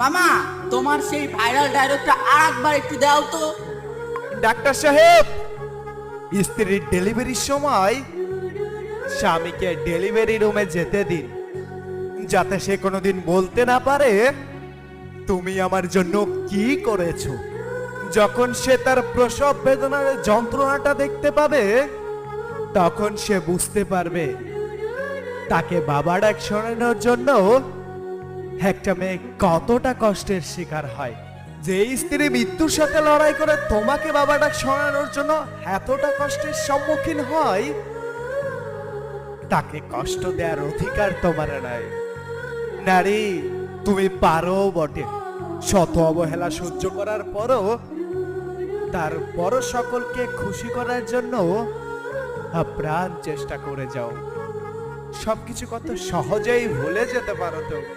মামা, তোমার সেই ভাইরাল ডায়লগটা আরেকবার একটু দাও তো। ডাক্তার সাহেব, স্ত্রীর ডেলিভারির সময় স্বামীকে ডেলিভারি রুমে যেতে দিন, যাতে সে কোনোদিন বলতে না পারে তুমি আমার জন্য কি করেছো। যখন সে তার প্রসব বেদনার যন্ত্রণাটা দেখতে পাবে, তখন সে বুঝতে পারবে তাকে বাবা ডাক শোনানোর জন্য একটা মেয়ে কতটা কষ্টের শিকার হয়। যে স্ত্রী মৃত্যুর সাথে লড়াই করে তোমাকে বাবা ডাক শোনানোর জন্য এতটা কষ্টের সম্মুখীন হয়, তাকে কষ্ট দেওয়ার অধিকার তোমার নাই। নারী, তুমি পারো বটে, শত অবহেলা সহ্য করার পরও তারপরও সকলকে খুশি করার জন্য আপ্রাণ চেষ্টা করে যাও। সবকিছু কত সহজেই ভুলে যেতে পারো তুমি।